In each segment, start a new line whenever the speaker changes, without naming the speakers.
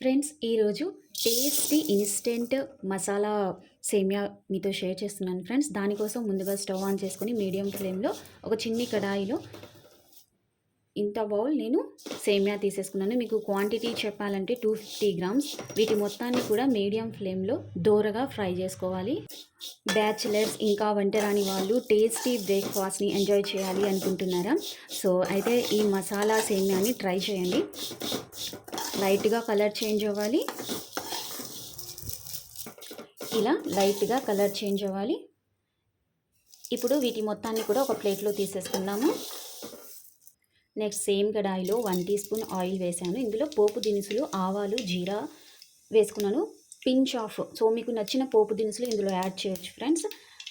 Friends, ఈరోజు tasty instant masala సేమియా మీతో షేర్ చేస్తున్నాను ఫ్రెండ్స్. దానికోసం ముందుగా స్టవ్ ఆన్ చేసుకొని మీడియం ఫ్లేమ్లో ఒక చిన్ని కడాయిలో ఇంత బౌల్ నేను సేమియా తీసేసుకున్నాను. మీకు క్వాంటిటీ చెప్పాలంటే 250 గ్రామ్స్. వీటి మొత్తాన్ని కూడా మీడియం ఫ్లేమ్లో దోరగా ఫ్రై చేసుకోవాలి. బ్యాచిలర్స్ ఇంకా వంట రాని వాళ్ళు టేస్టీ బ్రేక్ఫాస్ట్ని ఎంజాయ్ చేయాలి అనుకుంటున్నారా? సో అయితే ఈ మసాలా సేమియాని ట్రై చేయండి. లైట్గా కలర్ చేంజ్ అవ్వాలి. ఇలా లైట్గా కలర్ చేంజ్ అవ్వాలి. ఇప్పుడు వీటి మొత్తాన్ని కూడా ఒక ప్లేట్లో తీసేసుకుందాము. నెక్స్ట్ సేమ్ కడాయిలో 1 టీ స్పూన్ ఆయిల్ వేసాను. ఇందులో పోపు దినుసులు, ఆవాలు, జీరా వేసుకున్నాను. పించ్ ఆఫ్, సో మీకు నచ్చిన పోపు దినుసులు ఇందులో యాడ్ చేయొచ్చు ఫ్రెండ్స్.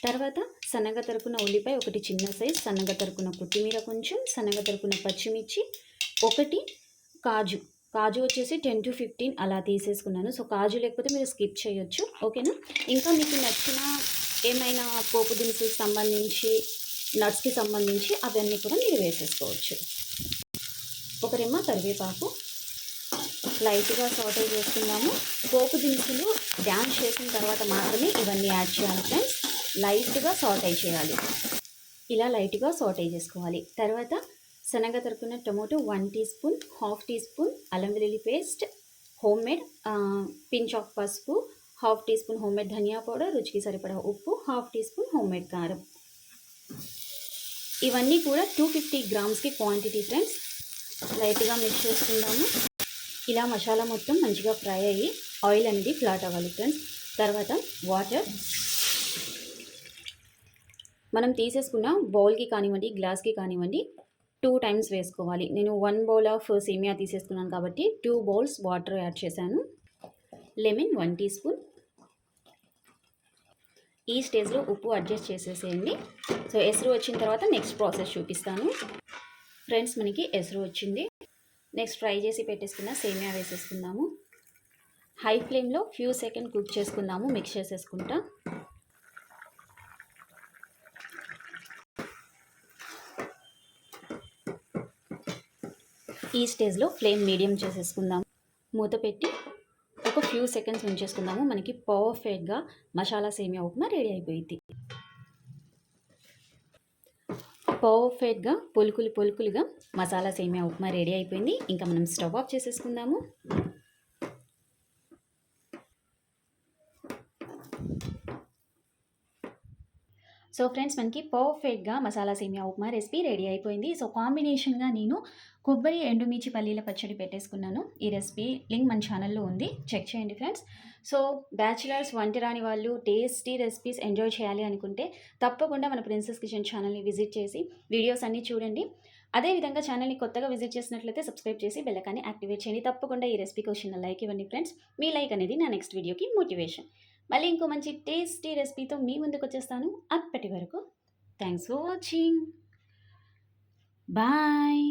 తర్వాత సన్నగా తరుకున్న ఉల్లిపాయ ఒకటి చిన్న సైజ్, సన్నగా తరుకున్న కొత్తిమీర కొంచెం, సన్నగా తరుకున్న పచ్చిమిర్చి ఒకటి, కాజు వచ్చేసి 10 to 15 అలా తీసేసుకున్నాను. సో కాజు లేకపోతే మీరు స్కిప్ చేయొచ్చు, ఓకేనా. ఇంకా మీకు నచ్చిన ఏమైనా పోపు దినుసులకు సంబంధించి, నట్స్కి సంబంధించి అవన్నీ కూడా మీరు వేసేసుకోవచ్చు. ఒక రెమ్మ కరివేపాకు లైట్గా సాటే చేసుకున్నాము. పోపు దినుసులు డాన్స్ చేసిన తర్వాత మాత్రమే ఇవన్నీ యాడ్ చేయాలి ఫ్రెండ్స్. లైట్గా సాటే చేయాలి. ఇలా లైట్గా సాటే చేసుకోవాలి. తర్వాత సన్నగా తరుకున్న tomato 1 teaspoon, half teaspoon అల్లం వెల్లుల్లి పేస్ట్, హోమ్మేడ్ పించ్ ఆఫ్ పసుపు, హాఫ్ టీ స్పూన్ హోమ్మేడ్ ధనియా పౌడర్, రుచికి సరిపడా ఉప్పు, హాఫ్ టీ స్పూన్ హోమ్మేడ్ కారం. ఇవన్నీ కూడా 250 గ్రామ్స్కి క్వాంటిటీ ఫ్రెండ్స్. లైట్గా మిక్స్ చేసుకుందాము. ఇలా మసాలా మొత్తం మంచిగా ఫ్రై అయ్యి ఆయిల్ అనేది ఫ్లాట్ అవ్వాలి ఫ్రెండ్స్. తర్వాత వాటర్ మనం తీసేసుకున్న బౌల్కి కానివ్వండి, గ్లాస్కి కానివ్వండి 2 టైమ్స్ వేసుకోవాలి. నేను 1 బౌల్ ఆఫ్ సేమియా తీసేసుకున్నాను కాబట్టి 2 బౌల్స్ వాటర్ యాడ్ చేశాను. Lemon 1 teaspoon. ఈ స్టేజ్లో ఉప్పు అడ్జస్ట్ చేసేసేయండి. సో ఎసురు వచ్చిన తర్వాత నెక్స్ట్ ప్రాసెస్ చూపిస్తాను ఫ్రెండ్స్. మనకి ఎసురు వచ్చింది. నెక్స్ట్ ఫ్రై చేసి పెట్టేసుకున్న సేమియా వేసేసుకుందాము. హై ఫ్లేమ్లో ఫ్యూ సెకండ్ కుక్ చేసుకుందాము, మిక్స్ చేసేసుకుంటా. ఈ స్టేజ్లో ఫ్లేమ్ మీడియం చేసేసుకుందాము. మూత పెట్టి ఒక ఫ్యూ సెకండ్స్ ఉంచేసుకుందాము. మనకి పర్ఫెక్ట్గా మసాలా సేమియా ఉప్మా రెడీ అయిపోయింది. పర్ఫెక్ట్గా పొలుకులుగా మసాలా సేమియా ఉప్మా రెడీ అయిపోయింది. ఇంకా మనం స్టవ్ ఆఫ్ చేసేసుకుందాము. సో ఫ్రెండ్స్, మనకి పర్ఫెక్ట్గా మసాలా సేమియా ఉప్మా రెసిపీ రెడీ అయిపోయింది. సో కాంబినేషన్గా నేను కొబ్బరి ఎండుమిర్చి పల్లీల పచ్చడి పెట్టేసుకున్నాను. ఈ రెసిపీ లింక్ మన ఛానల్లో ఉంది, చెక్ చేయండి ఫ్రెండ్స్. సో బ్యాచిలర్స్, వంట రాని వాళ్ళు టేస్టీ రెసిపీస్ ఎంజాయ్ చేయాలి అనుకుంటే తప్పకుండా మన ప్రిన్సెస్ కిచెన్ ఛానల్ని విజిట్ చేసి వీడియోస్ అన్నీ చూడండి. అదేవిధంగా ఛానల్ని కొత్తగా విజిట్ చేసినట్లయితే సబ్స్క్రైబ్ చేసి బెల్ ఐకాన్ని యాక్టివేట్ చేయండి. తప్పకుండా ఈ రెసిపీకి వచ్చిన లైక్ ఇవ్వండి ఫ్రెండ్స్. మీ లైక్ అనేది నా నెక్స్ట్ వీడియోకి మోటివేషన్. మళ్ళీ ఇంకో మంచి టేస్టీ రెసిపీతో మీ ముందుకు వచ్చేస్తాను. అప్పటి వరకు థ్యాంక్స్ ఫర్ వాచింగ్. బాయ్.